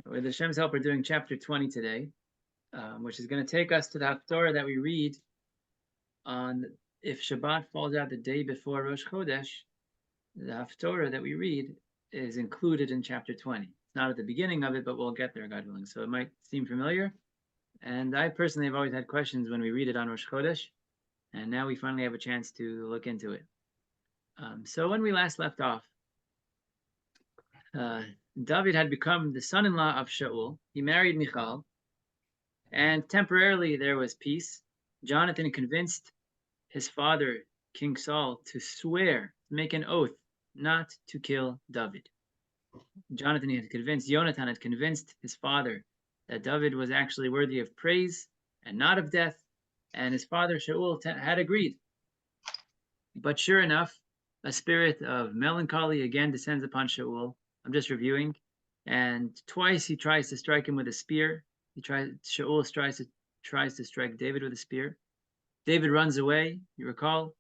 With Hashem's help, we're doing chapter 20 today, which is going to take us to the Haftorah that we read on if Shabbat falls out the day before Rosh Chodesh. The Haftorah that we read is included in chapter 20. It's not at the beginning of it, but we'll get there, God willing. So it might seem familiar. And I personally have always had questions when we read it on Rosh Chodesh, and now we finally have a chance to look into it. So when we last left off, David had become the son-in-law of Shaul. He married Michal, and temporarily there was peace. Jonathan convinced his father, King Saul, to swear, make an oath not to kill David. Jonathan had convinced his father that David was actually worthy of praise and not of death, and his father Shaul had agreed. But sure enough, a spirit of melancholy again descends upon Shaul. I'm just reviewing, and twice he tries to strike him with a spear. Shaul tries to strike David with a spear. David runs away. You recall,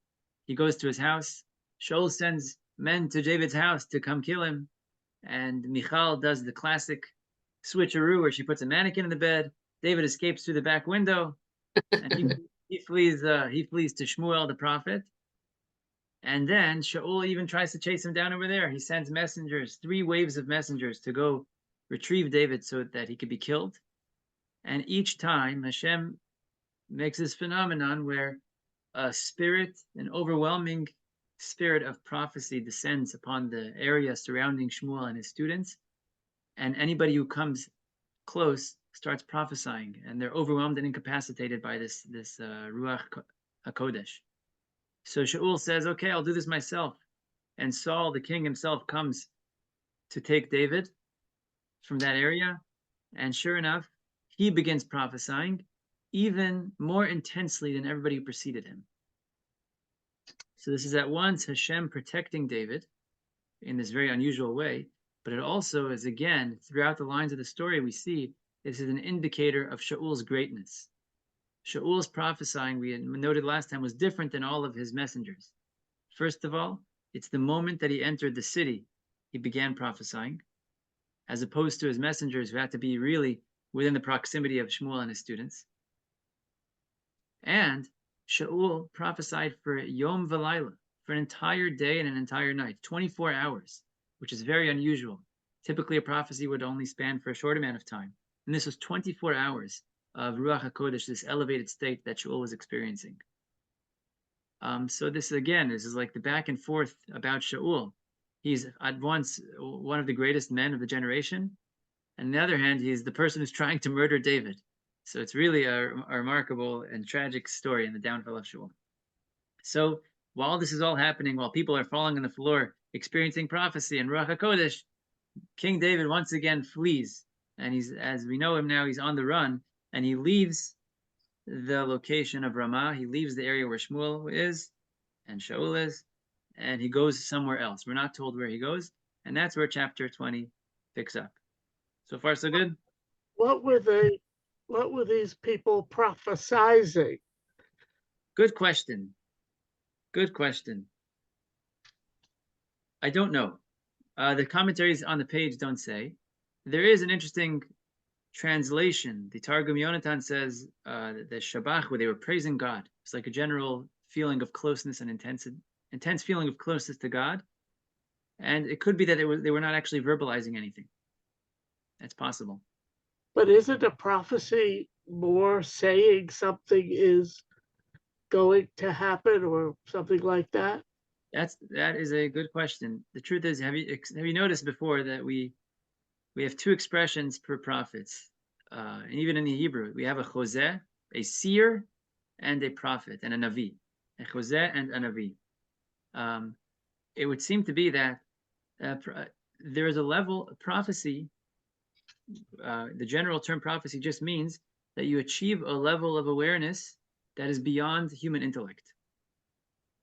he goes to his house. Shaul sends men to David's house to come kill him, and Michal does the classic switcheroo where she puts a mannequin in the bed. David escapes through the back window, and he flees to Shmuel the prophet. And then Shaul even tries to chase him down over there. He sends messengers, 3 waves of messengers, to go retrieve David so that he could be killed. And each time Hashem makes this phenomenon where a spirit, an overwhelming spirit of prophecy, descends upon the area surrounding Shmuel and his students. And anybody who comes close starts prophesying, and they're overwhelmed and incapacitated by this Ruach HaKodesh. So Shaul says, okay, I'll do this myself. And Saul, the king himself, comes to take David from that area. And sure enough, he begins prophesying even more intensely than everybody who preceded him. So this is at once Hashem protecting David in this very unusual way, but it also is, again, throughout the lines of the story, we see this is an indicator of Shaul's greatness. Shaul's prophesying, we noted last time, was different than all of his messengers. First of all, it's the moment that he entered the city, he began prophesying, as opposed to his messengers who had to be really within the proximity of Shmuel and his students. And Shaul prophesied for Yom V'Layla, for an entire day and an entire night, 24 hours, which is very unusual. Typically, a prophecy would only span for a short amount of time. And this was 24 hours of Ruach HaKodesh, this elevated state that Shaul was experiencing. So this is like the back and forth about Shaul. He's at once one of the greatest men of the generation, and on the other hand, he's the person who's trying to murder David. So it's really a remarkable and tragic story in the downfall of Shaul. So while this is all happening, while people are falling on the floor, experiencing prophecy and Ruach HaKodesh, King David once again flees, and he's, as we know him now, he's on the run. And he leaves the location of Ramah. He leaves the area where Shmuel is and Shaul is, and he goes somewhere else. We're not told where he goes, and that's where chapter 20 picks up. So far, so good? What were these people prophesizing? Good question. Good question. I don't know. The commentaries on the page don't say. There is an interesting translation. The Targum Yonatan says the Shabbat, where they were praising God. It's like a general feeling of closeness and intense feeling of closeness to God. And it could be that they were not actually verbalizing anything. That's possible. But isn't a prophecy more saying something is going to happen or something like that? That is a good question. The truth is, have you noticed before that we have 2 expressions per prophets, and even in the Hebrew, we have a chozeh, a seer, and a prophet, and a navi, a chozeh and a navi. It would seem to be that there is a level of prophecy. The general term prophecy just means that you achieve a level of awareness that is beyond human intellect.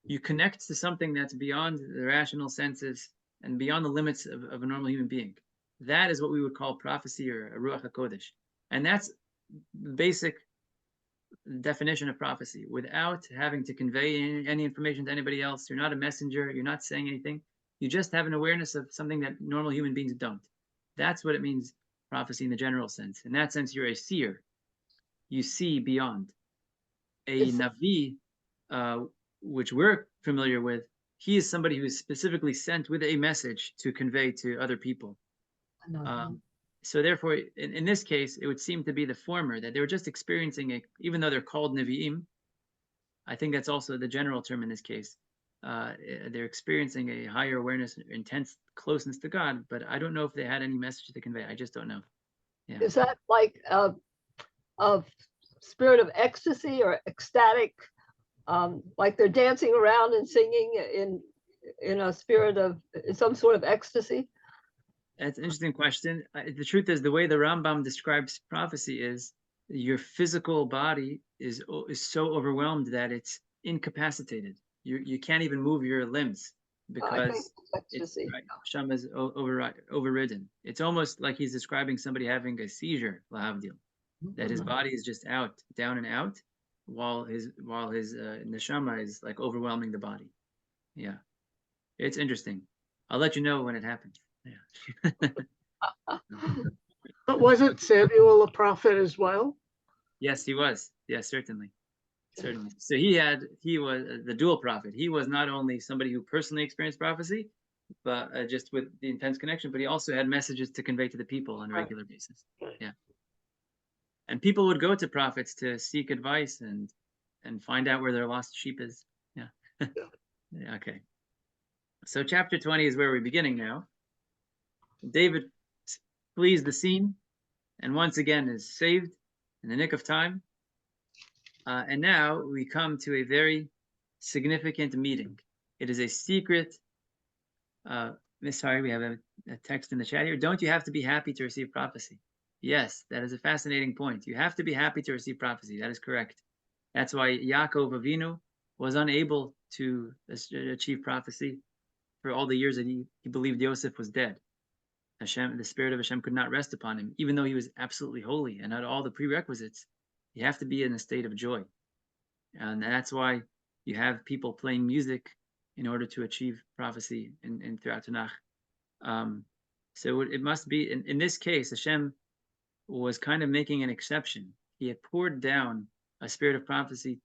You connect to something that's beyond the rational senses and beyond the limits of a normal human being. That is what we would call prophecy or a Ruach HaKodesh. And that's the basic definition of prophecy. Without having to convey any information to anybody else, you're not a messenger, you're not saying anything. You just have an awareness of something that normal human beings don't. That's what it means, prophecy in the general sense. In that sense, you're a seer. You see beyond. A Navi, which we're familiar with, he is somebody who is specifically sent with a message to convey to other people. So therefore, in this case, it would seem to be the former, that they were just experiencing even though they're called Nevi'im, I think that's also the general term in this case. They're experiencing a higher awareness, intense closeness to God, but I don't know if they had any message to convey. I just don't know. Yeah. Is that like a spirit of ecstasy or ecstatic? Like they're dancing around and singing in a spirit of some sort of ecstasy? That's an interesting question. The truth is, the way the Rambam describes prophecy is your physical body is so overwhelmed that it's incapacitated. You can't even move your limbs because Hashem is overridden. It's almost like he's describing somebody having a seizure, lahavdil, that his body is just out, down and out, while his neshama is like overwhelming the body. Yeah, it's interesting. I'll let you know when it happens. Yeah. But wasn't Samuel a prophet as well? Yes, he was. Yes, certainly. Certainly. So he was the dual prophet. He was not only somebody who personally experienced prophecy, but just with the intense connection, but he also had messages to convey to the people on a regular basis. Yeah. And people would go to prophets to seek advice and find out where their lost sheep is. Yeah. Yeah, okay. So chapter 20 is where we're beginning now. David flees the scene and once again is saved in the nick of time. And now we come to a very significant meeting. It is a secret. Sorry, we have a text in the chat here. Don't you have to be happy to receive prophecy? Yes, that is a fascinating point. You have to be happy to receive prophecy. That is correct. That's why Yaakov Avinu was unable to achieve prophecy for all the years that he believed Yosef was dead. Hashem, the spirit of Hashem could not rest upon him, even though he was absolutely holy and had all the prerequisites. You have to be in a state of joy. And that's why you have people playing music in order to achieve prophecy in throughout Tanakh. So it must be, in this case, Hashem was kind of making an exception. He had poured down a spirit of prophecy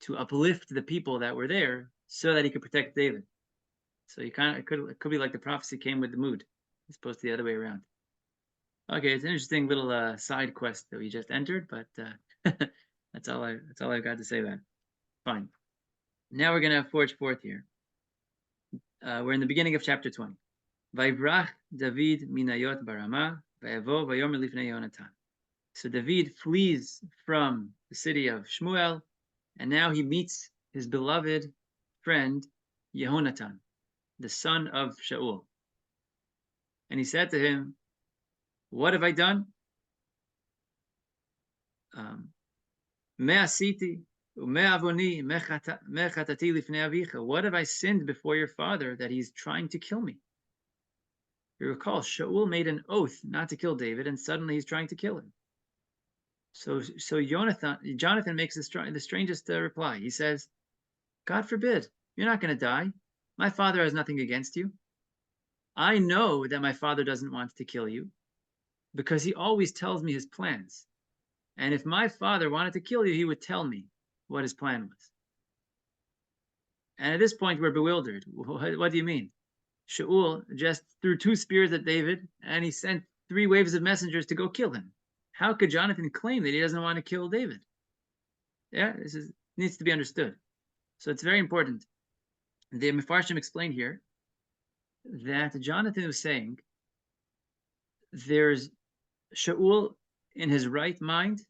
to uplift the people that were there so that he could protect David. So it could be like the prophecy came with the mood, as opposed to the other way around. Okay, it's an interesting little side quest that we just entered, but that's all I've got to say about it. Fine. Now we're gonna forge forth here. We're in the beginning of chapter 20. Vayvrach David minayot barama vayavo vayomer lifnei Yonatan. So David flees from the city of Shmuel, and now he meets his beloved friend Yehonatan, the son of Shaul. And he said to him, "What have I done? What have I sinned before your father that he's trying to kill me?" You recall, Shaul made an oath not to kill David, and suddenly he's trying to kill him. So Jonathan makes the strangest reply. He says, "God forbid, you're not going to die. My father has nothing against you. I know that my father doesn't want to kill you because he always tells me his plans. And if my father wanted to kill you, he would tell me what his plan was." And at this point, we're bewildered. What do you mean? Shaul just threw 2 spears at David, and he sent 3 waves of messengers to go kill him. How could Jonathan claim that he doesn't want to kill David? Yeah, this needs to be understood. So it's very important. The Mefarshim explain here that Jonathan was saying there's Shaul in his right mind,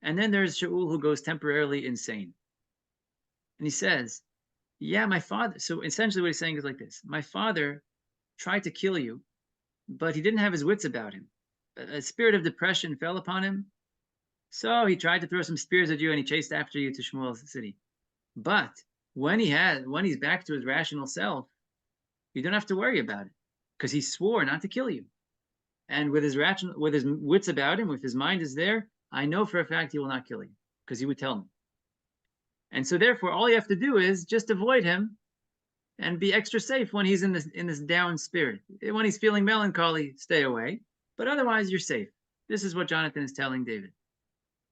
and then there's Shaul who goes temporarily insane. And he says, yeah, my father. So essentially what he's saying is like this. My father tried to kill you, but he didn't have his wits about him. A spirit of depression fell upon him. So he tried to throw some spears at you and he chased after you to Shmuel's city. But when he's back to his rational self, you don't have to worry about it because he swore not to kill you. And with his wits about him, if his mind is there, I know for a fact he will not kill you because he would tell me. And so therefore, all you have to do is just avoid him and be extra safe when he's in this down spirit. When he's feeling melancholy, stay away. But otherwise, you're safe. This is what Jonathan is telling David,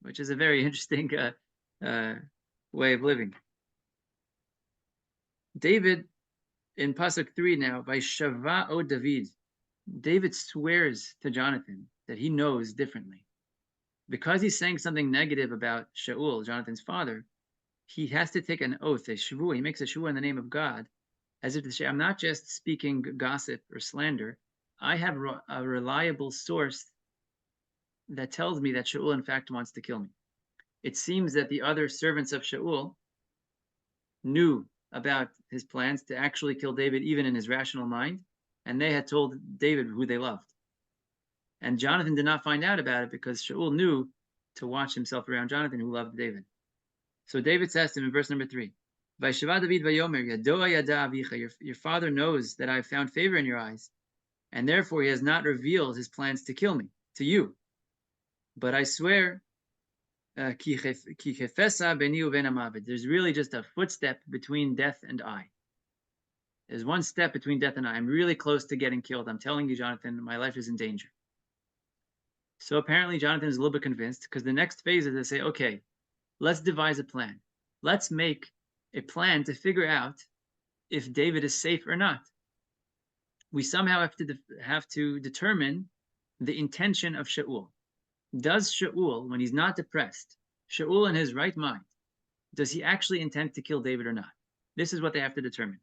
which is a very interesting way of living. David, in Pasuk 3 now, by Shava o David, David swears to Jonathan that he knows differently. Because he's saying something negative about Shaul, Jonathan's father, he has to take an oath, a shvu. He makes a shvu in the name of God, as if to say, I'm not just speaking gossip or slander. I have a reliable source that tells me that Shaul, in fact, wants to kill me. It seems that the other servants of Shaul knew about his plans to actually kill David, even in his rational mind, and they had told David who they loved. And Jonathan did not find out about it because Shaul knew to watch himself around Jonathan, who loved David. So David says to him in verse number 3, Vaishava David vayomer, yadoa yada avicha, your father knows that I have found favor in your eyes, and therefore he has not revealed his plans to kill me, to you. But I swear, there's really just a footstep between death and I. There's one step between death and I. I'm really close to getting killed. I'm telling you, Jonathan, my life is in danger. So apparently Jonathan is a little bit convinced, because the next phase is to say, okay, let's devise a plan. Let's make a plan to figure out if David is safe or not. We somehow have to determine the intention of Shaul. Does Shaul, when he's not depressed, Shaul in his right mind, does he actually intend to kill David or not? This is what they have to determine.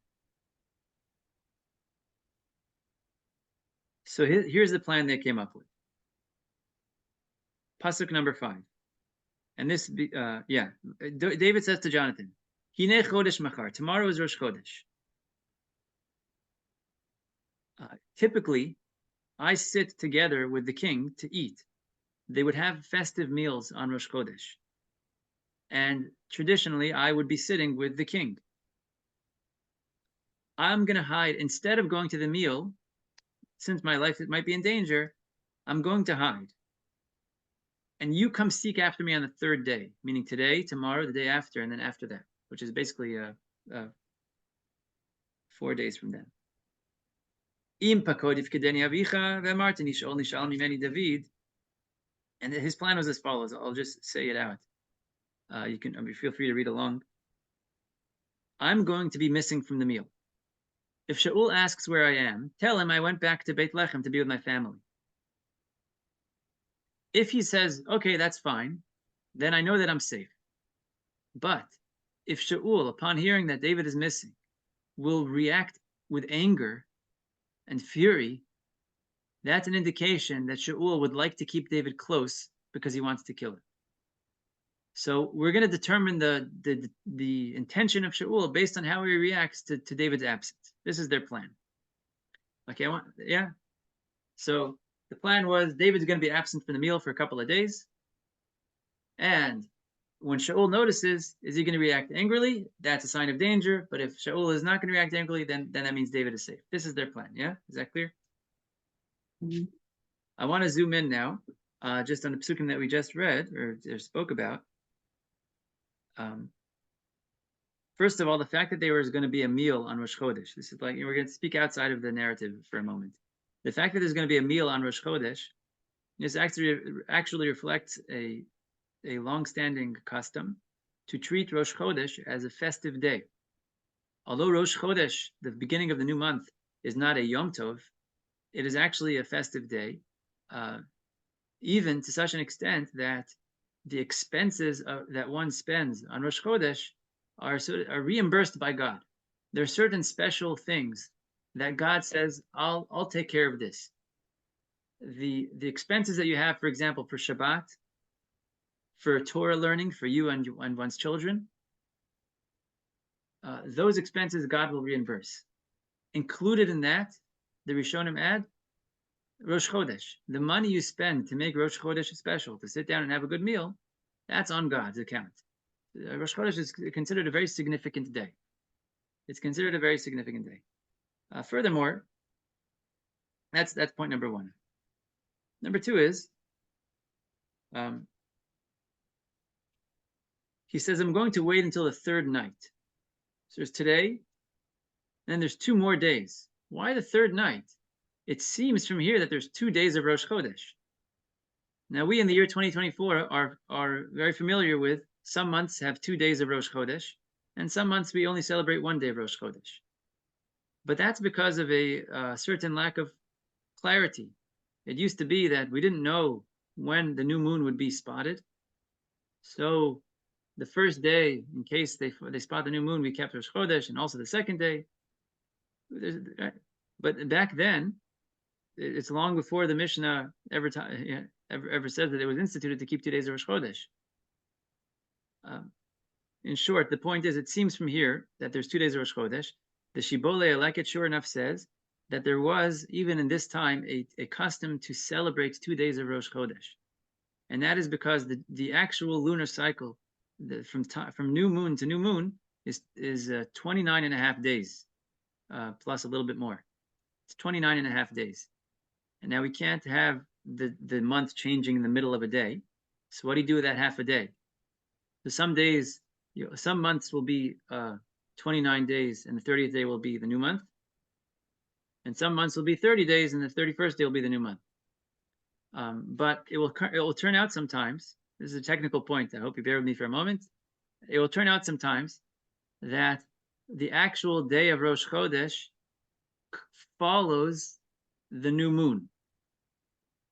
So here's the plan they came up with. Pasuk number 5. And this, David says to Jonathan, Hinei chodesh machar, tomorrow is Rosh Chodesh. Typically, I sit together with the king to eat. They would have festive meals on Rosh Chodesh. And traditionally, I would be sitting with the king. I'm going to hide. Instead of going to the meal, since my life might be in danger, I'm going to hide. And you come seek after me on the third day, meaning today, tomorrow, the day after, and then after that, which is basically 4 days from then. And his plan was as follows. I'll just say it out. You can feel free to read along. I'm going to be missing from the meal. If Shaul asks where I am, tell him I went back to Beit Lechem to be with my family. If he says, okay, that's fine, then I know that I'm safe. But if Shaul, upon hearing that David is missing, will react with anger and fury, that's an indication that Shaul would like to keep David close because he wants to kill him. So we're going to determine the intention of Shaul based on how he reacts to David's absence. This is their plan. Okay, yeah. So the plan was David's going to be absent from the meal for a couple of days. And when Shaul notices, is he going to react angrily? That's a sign of danger. But if Shaul is not going to react angrily, then that means David is safe. This is their plan. Yeah, is that clear? Mm-hmm. I want to zoom in now, just on the psukim that we just read or spoke about. First of all, the fact that there was going to be a meal on Rosh Chodesh. This is like, we're going to speak outside of the narrative for a moment. The fact that there's going to be a meal on Rosh Chodesh, this actually reflects a long-standing custom to treat Rosh Chodesh as a festive day. Although Rosh Chodesh, the beginning of the new month, is not a Yom Tov, it is actually a festive day, even to such an extent that the expenses that one spends on Rosh Chodesh are reimbursed by God. There are certain special things that God says, I'll take care of this. The expenses that you have, for example, for Shabbat, for Torah learning, for you and one's children, those expenses God will reimburse. Included in that, the Rishonim add, Rosh Chodesh. The money you spend to make Rosh Chodesh special, to sit down and have a good meal, that's on God's account. Rosh Chodesh is considered a very significant day. It's considered a very significant day. Furthermore, that's point number 1. Number 2 is, he says, I'm going to wait until the 3rd night. So there's today, and then there's 2 more days. Why the 3rd night? It seems from here that there's 2 days of Rosh Chodesh. Now we in the year 2024 are very familiar with some months have 2 days of Rosh Chodesh, and some months we only celebrate 1 day of Rosh Chodesh. But that's because of a certain lack of clarity. It used to be that we didn't know when the new moon would be spotted. So the first day, in case they spot the new moon, we kept Rosh Chodesh, and also the second day. But back then, it's long before the Mishnah ever said that it was instituted to keep 2 days of Rosh Chodesh. In short, the point is, it seems from here that there's 2 days of Rosh Chodesh. The Shibbolei, like it sure enough says, that there was, even in this time, a custom to celebrate 2 days of Rosh Chodesh. And that is because the actual lunar cycle, from new moon to new moon, is 29 and a half days, plus a little bit more. It's 29 and a half days. And now we can't have the month changing in the middle of a day. So what do you do with that half a day? So some days, some months will be 29 days, and the 30th day will be the new month. And some months will be 30 days, and the 31st day will be the new month. But it will turn out sometimes. This is a technical point. I hope you bear with me for a moment. It will turn out sometimes that the actual day of Rosh Chodesh follows the new moon,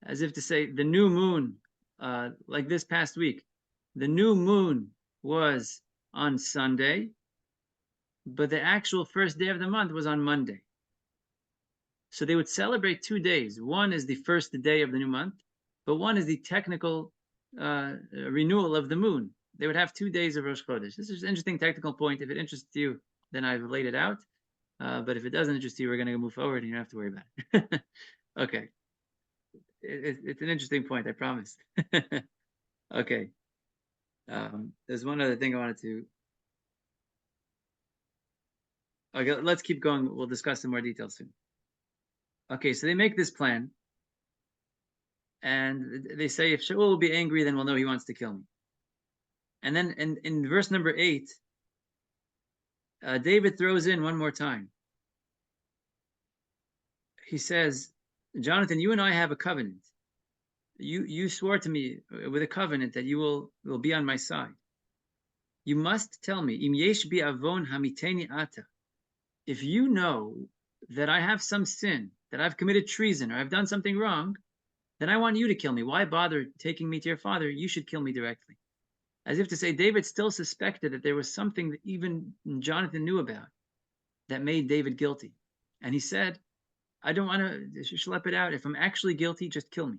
as if to say the new moon, like this past week, the new moon was on Sunday, but the actual first day of the month was on Monday. So they would celebrate 2 days. One is the first day of the new month, but one is the technical renewal of the moon. They would have 2 days of Rosh Chodesh. This is an interesting technical point. If it interests you, then I've laid it out. But if it doesn't interest you, we're going to move forward and you don't have to worry about it. Okay. It's an interesting point, I promise. Okay. There's one other thing I wanted to. Okay, let's keep going. We'll discuss in more detail soon. Okay, so they make this plan, and they say, if Shaul will be angry, then we'll know he wants to kill me. And then in verse number 8, David throws in one more time. He says, Jonathan, you and I have a covenant. You swore to me with a covenant that you will be on my side. You must tell me, Im yesh bi avon hamiteni ata. If you know that I have some sin, that I've committed treason, or I've done something wrong, then I want you to kill me. Why bother taking me to your father? You should kill me directly. As if to say, David still suspected that there was something that even Jonathan knew about that made David guilty. And he said, I don't want to schlep it out. If I'm actually guilty, just kill me.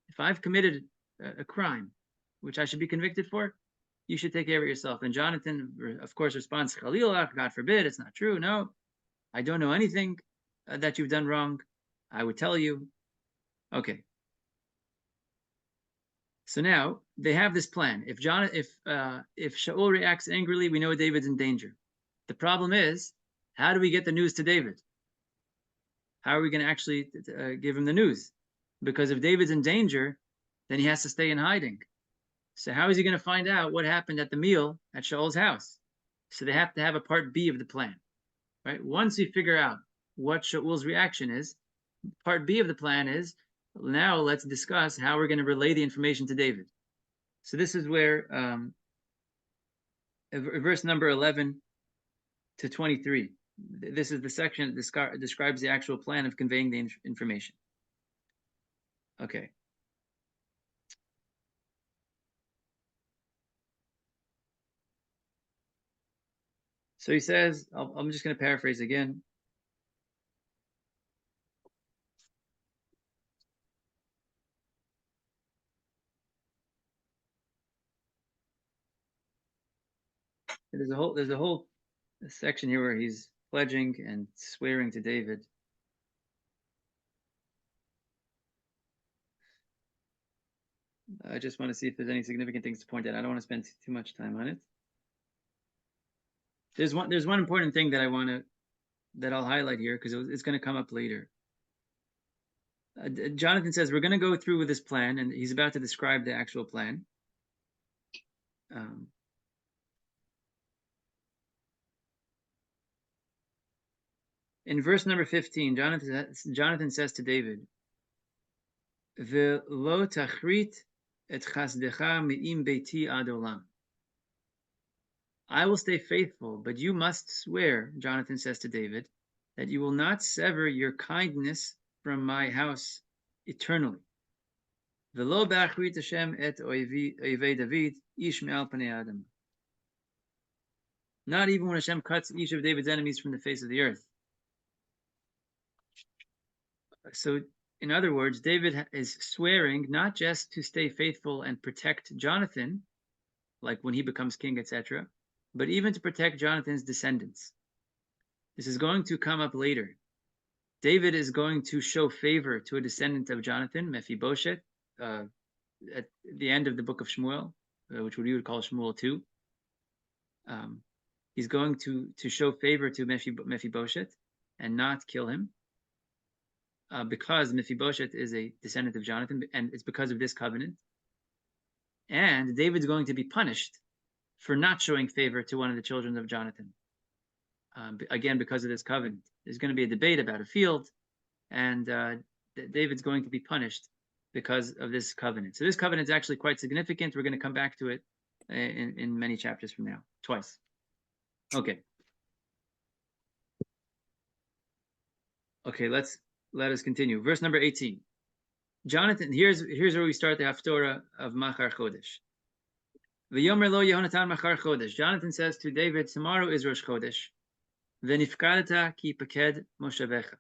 If I've committed a crime, which I should be convicted for, you should take care of it yourself. And Jonathan, of course, responds, Khalilah, God forbid, it's not true. No, I don't know anything that you've done wrong. I would tell you. Okay. So now they have this plan. If Shaul reacts angrily, we know David's in danger. The problem is, how do we get the news to David? How are we going to actually give him the news? Because if David's in danger, then he has to stay in hiding. So how is he going to find out what happened at the meal at Shaul's house? So they have to have a part B of the plan, right? Once we figure out what Shaul's reaction is, part B of the plan is, now let's discuss how we're going to relay the information to David. So this is where verse number 11 to 23. This is the section that describes the actual plan of conveying the information. Okay. So he says, I'm just going to paraphrase again. There's a whole section here where he's pledging and swearing to David. I just want to see if there's any significant things to point out. I don't want to spend too much time on it. There's one important thing that I'll highlight here because it's going to come up later. Jonathan says we're going to go through with this plan, and he's about to describe the actual plan. In verse number 15, Jonathan says to David, V'lo tachrit et chasdecha me'im beiti ad olam. I will stay faithful, but you must swear, Jonathan says to David, that you will not sever your kindness from my house eternally. V'lo ba'achrit Hashem et oivei David ish me'al panei adam. Not even when Hashem cuts each of David's enemies from the face of the earth. So, in other words, David is swearing not just to stay faithful and protect Jonathan, like when he becomes king, etc., but even to protect Jonathan's descendants. This is going to come up later. David is going to show favor to a descendant of Jonathan, Mephibosheth, at the end of the book of Shmuel, which we would call Shmuel 2. He's going to show favor to Mephibosheth and not kill him, because Mephibosheth is a descendant of Jonathan, and it's because of this covenant. And David's going to be punished for not showing favor to one of the children of Jonathan. Again, because of this covenant. There's going to be a debate about a field, and David's going to be punished because of this covenant. So this covenant is actually quite significant. We're going to come back to it in many chapters from now, twice. Okay. Okay, let us continue. Verse number 18. Jonathan, here's where we start the Haftorah of Machar Chodesh. V'yomer lo Yehonatan Machar Chodesh. Jonathan says to David, tomorrow is Rosh Chodesh. V'nifkadata ki paked moshavecha.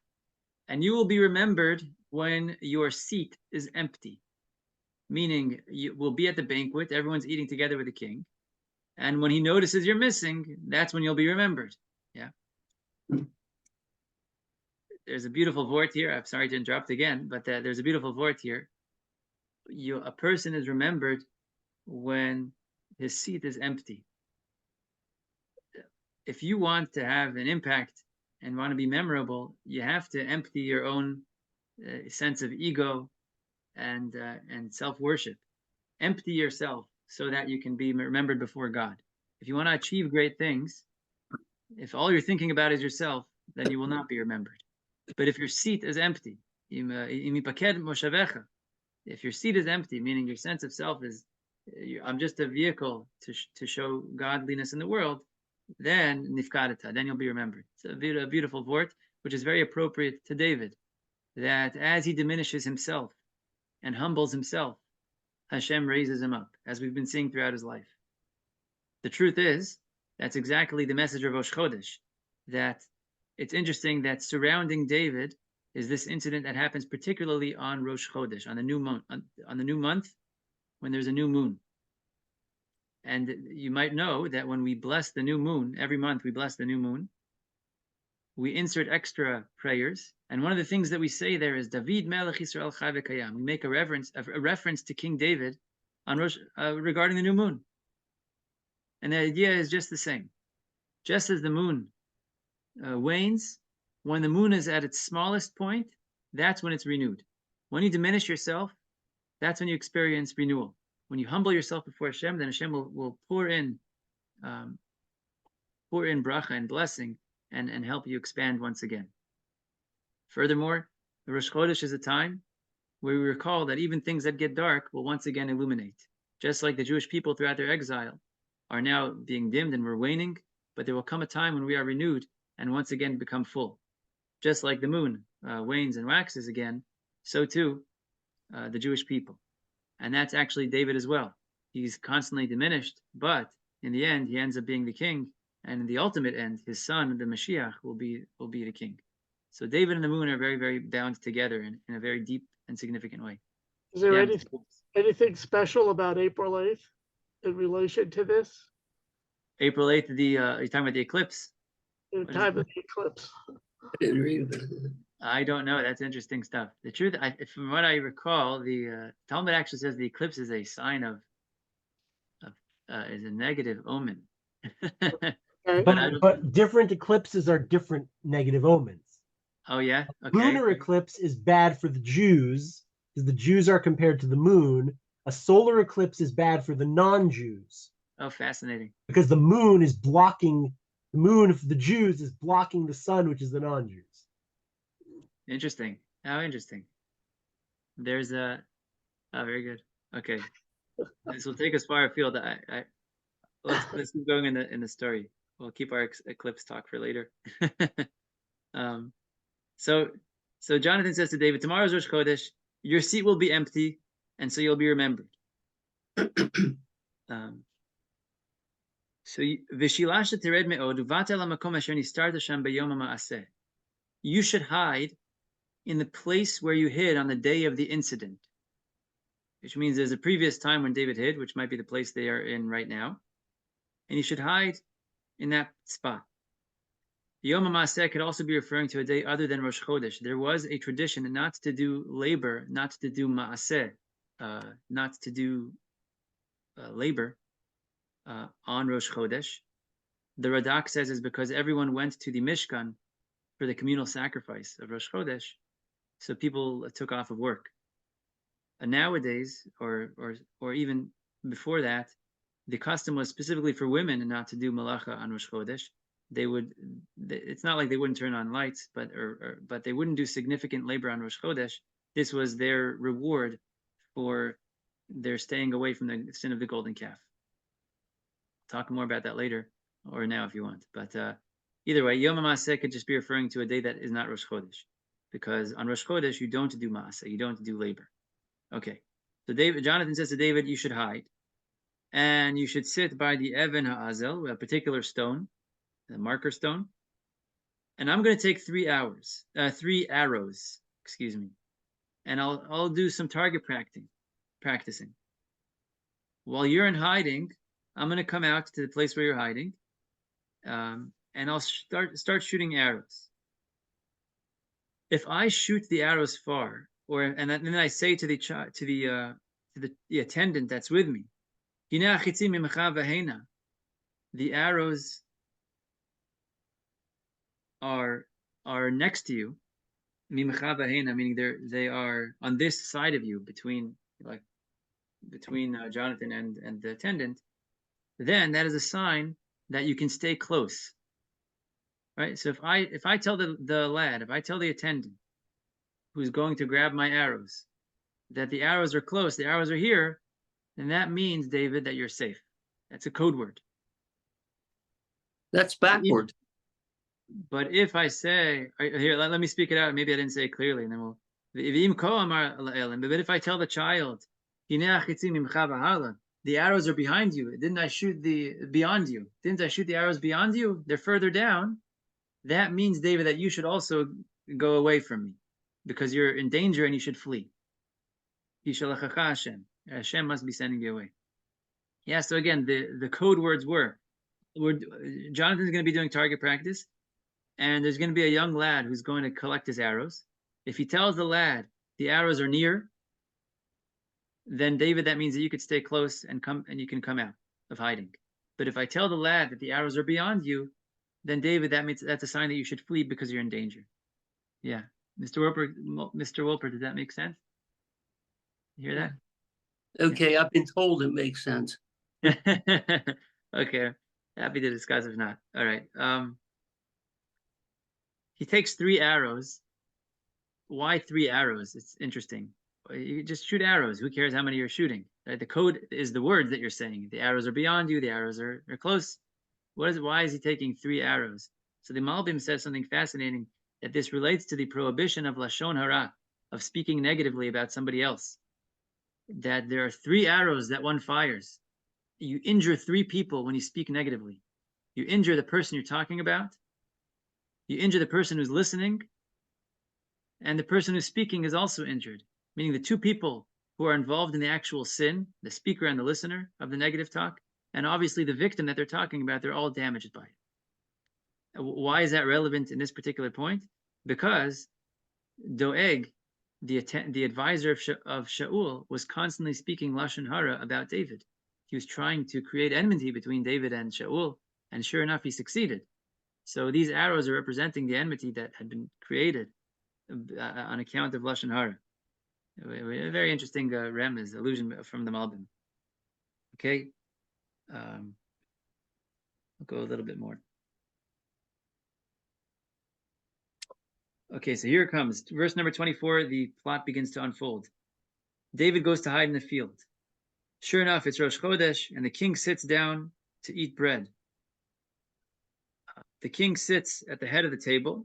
And you will be remembered when your seat is empty. Meaning, you will be at the banquet, everyone's eating together with the king. And when he notices you're missing, that's when you'll be remembered. Yeah. There's a beautiful vort here. I'm sorry to interrupt again, but there's a beautiful vort here. A person is remembered when his seat is empty. If you want to have an impact and want to be memorable, you have to empty your own sense of ego and self-worship. Empty yourself so that you can be remembered before God. If you want to achieve great things, if all you're thinking about is yourself, then you will not be remembered. But if your seat is empty, if your seat is empty, meaning your sense of self is, I'm just a vehicle to show godliness in the world, then nifkadata, then you'll be remembered. It's a beautiful vort, which is very appropriate to David, that as he diminishes himself and humbles himself, Hashem raises him up, as we've been seeing throughout his life. The truth is, that's exactly the message of Rosh Chodesh, that it's interesting that surrounding David is this incident that happens particularly on Rosh Chodesh, on the new month, on the new month, when there's a new moon. And you might know that when we bless the new moon, every month we bless the new moon, we insert extra prayers. And one of the things that we say there is David Melech Yisrael Chai V'Kayam. We make a reference to King David on regarding the new moon. And the idea is just the same. Just as the moon wanes, when the moon is at its smallest point, that's when it's renewed. When you diminish yourself, that's when you experience renewal. When you humble yourself before Hashem, then Hashem will pour in bracha and blessing and help you expand once again. Furthermore, the Rosh Chodesh is a time where we recall that even things that get dark will once again illuminate. Just like the Jewish people throughout their exile are now being dimmed and we're waning, but there will come a time when we are renewed and once again become full. Just like the moon wanes and waxes again, so too the Jewish people. And that's actually David as well. He's constantly diminished, but in the end, he ends up being the king. And in the ultimate end, his son, the Mashiach, will be the king. So David and the moon are very, very bound together in a very deep and significant way. Is there anything special about April 8th in relation to this? April 8th, you're talking about the eclipse? The time of the eclipse. I didn't read it. I don't know. That's interesting stuff. The truth, from what I recall, the Talmud actually says the eclipse is a sign is a negative omen. But different eclipses are different negative omens. Oh yeah. Okay. Lunar eclipse is bad for the Jews because the Jews are compared to the moon. A solar eclipse is bad for the non-Jews. Oh, fascinating. Because the moon for the Jews is blocking the sun, which is the non-Jews. Interesting. How interesting. There's a Oh, very good. Okay, this will take us far afield. Let's keep going in the story. We'll keep our eclipse talk for later. um, so so Jonathan says to David, "Tomorrow's Rosh Chodesh. Your seat will be empty, and so you'll be remembered." Um, so Vishilasha tered me'od uvata lamakom asher nistarta sham b'yom ha'ma'aseh. You should hide in the place where you hid on the day of the incident, which means there's a previous time when David hid, which might be the place they are in right now, and you should hide in that spot. Yom HaMaaseh could also be referring to a day other than Rosh Chodesh. There was a tradition not to do labor, not to do Maaseh, not to do labor on Rosh Chodesh. The Radak says is because everyone went to the Mishkan for the communal sacrifice of Rosh Chodesh, so people took off of work. And nowadays, or even before that, the custom was specifically for women not to do malacha on Rosh Chodesh. It's not like they wouldn't turn on lights, but they wouldn't do significant labor on Rosh Chodesh. This was their reward for their staying away from the sin of the golden calf. I'll talk more about that later, or now if you want. But either way, Yom HaMaaseh could just be referring to a day that is not Rosh Chodesh, because on Rosh Chodesh you don't do Maaseh, you don't do labor. Okay, so Jonathan says to David, you should hide, and you should sit by the Even HaAzel, a particular stone, the marker stone, and I'm going to take 3 arrows, excuse me, and I'll do some target practicing. While you're in hiding, I'm going to come out to the place where you're hiding, and I'll start shooting arrows. If I shoot the arrows far, and then I say to the attendant that's with me, the arrows are next to you, meaning they are on this side of you, between Jonathan and the attendant, then that is a sign that you can stay close, right? So if I tell the lad, if I tell the attendant who's going to grab my arrows that the arrows are close, the arrows are here, then that means, David, that you're safe. That's a code word. That's backward. But if I say, here, let me speak it out. Maybe I didn't say it clearly, and then we'll. But if I tell the child, the arrows are behind you. Didn't I shoot beyond you? Didn't I shoot the arrows beyond you? They're further down. That means, David, that you should also go away from me, because you're in danger and you should flee. Hashem must be sending you away. Yeah, so again, the code words Jonathan's going to be doing target practice, and there's going to be a young lad who's going to collect his arrows. If he tells the lad the arrows are near, then David, that means that you could stay close and you can come out of hiding. But if I tell the lad that the arrows are beyond you, then David, that means that's a sign that you should flee because you're in danger. Yeah, Mr. Wolper, did that make sense? You hear that? Okay, I've been told it makes sense. Okay, happy to discuss if not. All right. He takes 3 arrows. Why 3 arrows? It's interesting. You just shoot arrows. Who cares how many you're shooting? Right? The code is the words that you're saying. The arrows are beyond you. The arrows are close. Why is he taking 3 arrows? So the Malbim says something fascinating, that this relates to the prohibition of Lashon Hara, of speaking negatively about somebody else. That there are 3 arrows that one fires. You injure 3 people when you speak negatively. You injure the person you're talking about. You injure the person who's listening. And the person who's speaking is also injured. Meaning the 2 people who are involved in the actual sin, the speaker and the listener of the negative talk, and obviously the victim that they're talking about, they're all damaged by it. Why is that relevant in this particular point? Because Doeg, the advisor of Shaul, was constantly speaking Lashon Hara about David. He was trying to create enmity between David and Shaul, and sure enough, he succeeded. So these arrows are representing the enmity that had been created on account of Lashon Hara. A very interesting remez, allusion from the Malbim. Okay, I'll go a little bit more. Okay, so here it comes. Verse number 24, the plot begins to unfold. David goes to hide in the field. Sure enough, it's Rosh Chodesh, and the king sits down to eat bread. The king sits at the head of the table,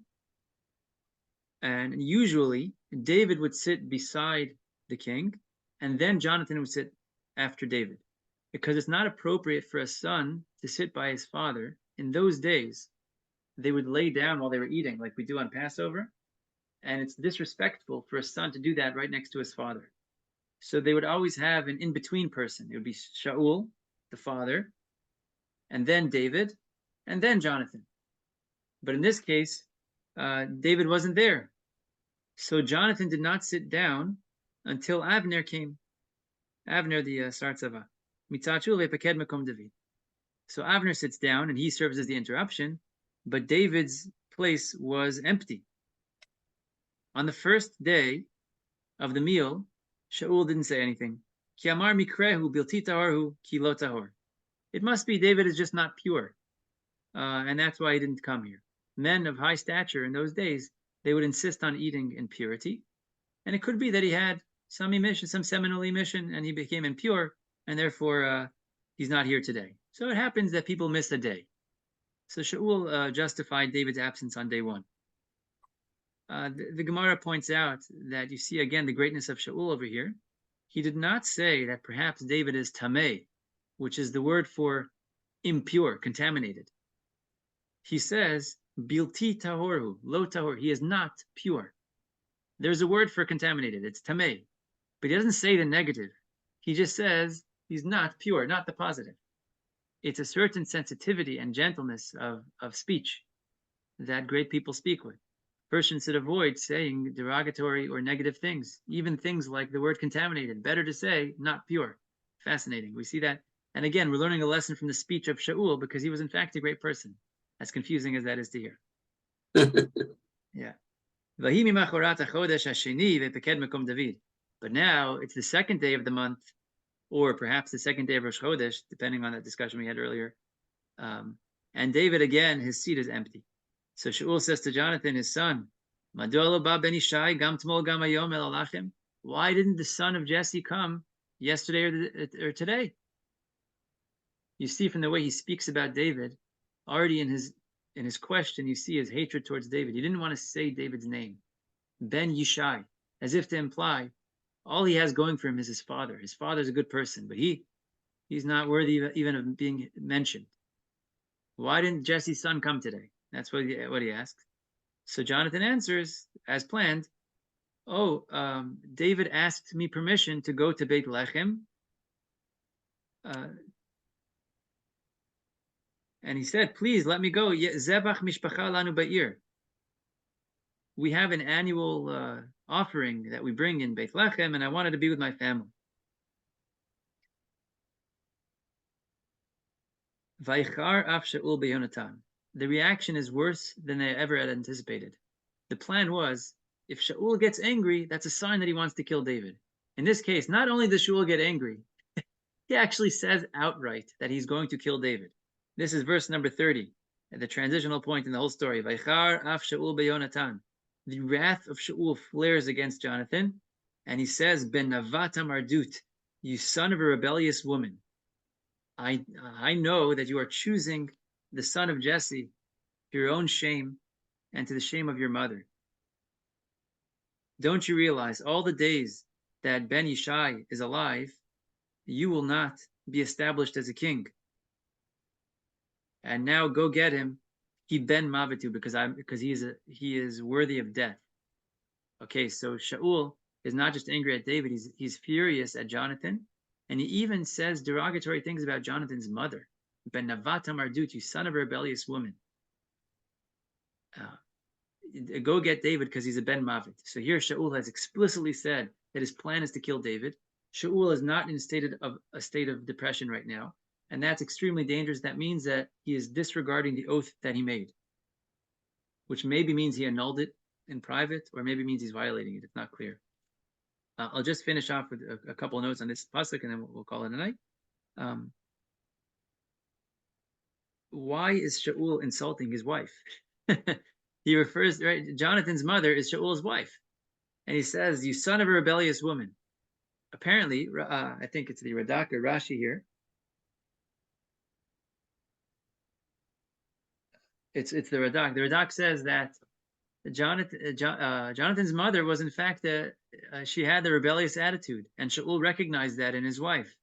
and usually David would sit beside the king, and then Jonathan would sit after David, because it's not appropriate for a son to sit by his father. In those days, they would lay down while they were eating, like we do on Passover, and it's disrespectful for a son to do that right next to his father. So they would always have an in-between person. It would be Shaul, the father, and then David, and then Jonathan. But in this case, David wasn't there. So Jonathan did not sit down until Abner came. Abner, the Sar Tzava. Mitzachul ve'peked mekom David. So Abner sits down and he serves as the interruption, but David's place was empty. On the first day of the meal, Shaul didn't say anything. Ki amar mikrehu bilti tahorhu ki lo tahor. It must be David is just not pure, and that's why he didn't come here. Men of high stature in those days, they would insist on eating in purity, and it could be that he had some emission, some seminal emission, and he became impure, and therefore he's not here today. So it happens that people miss a day. So Shaul justified David's absence on day one. The Gemara points out that you see again the greatness of Shaul over here. He did not say that perhaps David is tameh, which is the word for impure, contaminated. He says, bilti tahorhu, lo tahor, he is not pure. There's a word for contaminated, it's tameh. But he doesn't say the negative. He just says he's not pure, not the positive. It's a certain sensitivity and gentleness of speech that great people speak with. Person should avoid saying derogatory or negative things, even things like the word contaminated. Better to say not pure. Fascinating. We see that. And again, we're learning a lesson from the speech of Shaul because he was in fact a great person, as confusing as that is to hear. Yeah. But now it's the second day of the month, or perhaps the second day of Rosh Chodesh, depending on that discussion we had earlier. And David, again, his seat is empty. So Shaul says to Jonathan, his son, why didn't the son of Jesse come yesterday or today? You see from the way he speaks about David, already in his question, you see his hatred towards David. He didn't want to say David's name, Ben Yishai, as if to imply all he has going for him is his father. His father's a good person, but he's not worthy even of being mentioned. Why didn't Jesse's son come today? That's what he asks. So Jonathan answers, as planned, David asked me permission to go to Beit Lechem. And he said, please let me go. Zebach mishpacha lanu ba'ir. We have an annual offering that we bring in Beit Lechem, and I wanted to be with my family. Vaychar af Shaul beYonatan. The reaction is worse than they ever had anticipated. The plan was, if Shaul gets angry, that's a sign that he wants to kill David. In this case, not only does Shaul get angry, he actually says outright that he's going to kill David. This is verse number 30, at the transitional point in the whole story. Vaychar af Shaul beYonatan. The wrath of Shaul flares against Jonathan, and he says, Ben Navat Mardut, you son of a rebellious woman. I know that you are choosing the son of Jesse to your own shame and to the shame of your mother. Don't you realize all the days that Ben Yishai is alive, you will not be established as a king. And now go get him, he ben mavitu, because he is worthy of death. Okay, so Shaul is not just angry at David, he's furious at Jonathan, and he even says derogatory things about Jonathan's mother. Ben Navat Mardut, you son of a rebellious woman. Go get David because he's a Ben Mavet. So here Shaul has explicitly said that his plan is to kill David. Shaul is not in a state of depression right now, and that's extremely dangerous. That means that he is disregarding the oath that he made, which maybe means he annulled it in private, or maybe means he's violating it. It's not clear. I'll just finish off with a couple of notes on this pasuk, and then we'll call it a night. Why is Shaul insulting his wife? He refers, right? Jonathan's mother is Shaul's wife. And he says, you son of a rebellious woman. apparently, I think it's the Radak or Rashi here. It's the Radak. The Radak says that Jonathan's mother was in fact she had the rebellious attitude, and Shaul recognized that in his wife.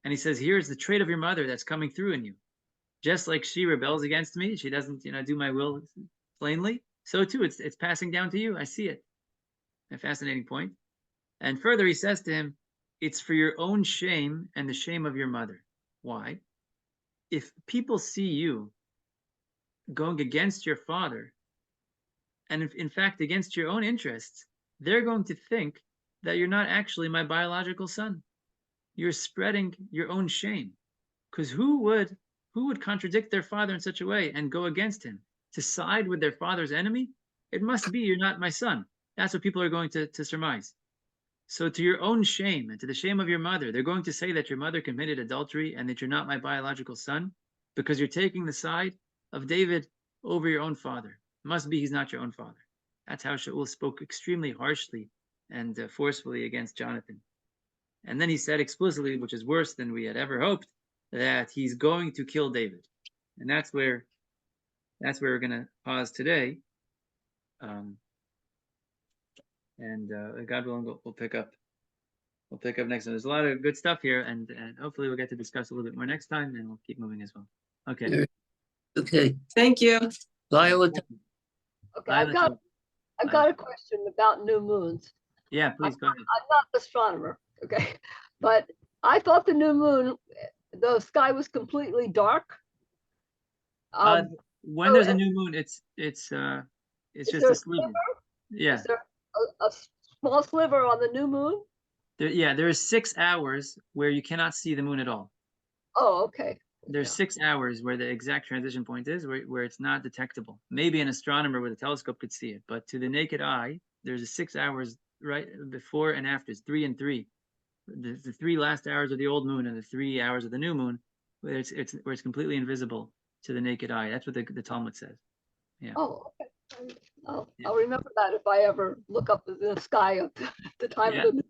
And he says, here's the trait of your mother that's coming through in you. Just like she rebels against me, she doesn't, do my will plainly. So too, it's passing down to you. I see it. A fascinating point. And further, he says to him, it's for your own shame and the shame of your mother. Why? If people see you going against your father, and if, in fact against your own interests, they're going to think that you're not actually my biological son. You're spreading your own shame. Because who would contradict their father in such a way and go against him? To side with their father's enemy? It must be you're not my son. That's what people are going to surmise. So to your own shame and to the shame of your mother, they're going to say that your mother committed adultery and that you're not my biological son because you're taking the side of David over your own father. It must be he's not your own father. That's how Shaul spoke extremely harshly and forcefully against Jonathan. And then he said explicitly, which is worse than we had ever hoped, that he's going to kill David. And that's where we're going to pause today. And God willing, we'll pick up next time. There's a lot of good stuff here, and hopefully we'll get to discuss a little bit more next time, and we'll keep moving as well. Okay. Okay. Thank you. Lila, Okay, I've got a question about new moons. Yeah, please go ahead. I'm not an astronomer, okay, but I thought the new moon, the sky was completely dark. When there's a new moon, it's just there a a sliver. Yeah. Is there a small sliver on the new moon? There is 6 hours where you cannot see the moon at all. Oh, okay. There's 6 hours where the exact transition point is, where it's not detectable. Maybe an astronomer with a telescope could see it, but to the naked eye, there's a 6 hours right before and after. It's 3 and 3. The 3 last hours of the old moon and the 3 hours of the new moon, where it's completely invisible to the naked eye. That's what the Talmud says. Yeah. Oh, okay. I'll remember that if I ever look up in the sky at the time of the moon.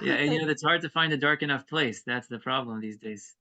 Yeah, and it's hard to find a dark enough place. That's the problem these days.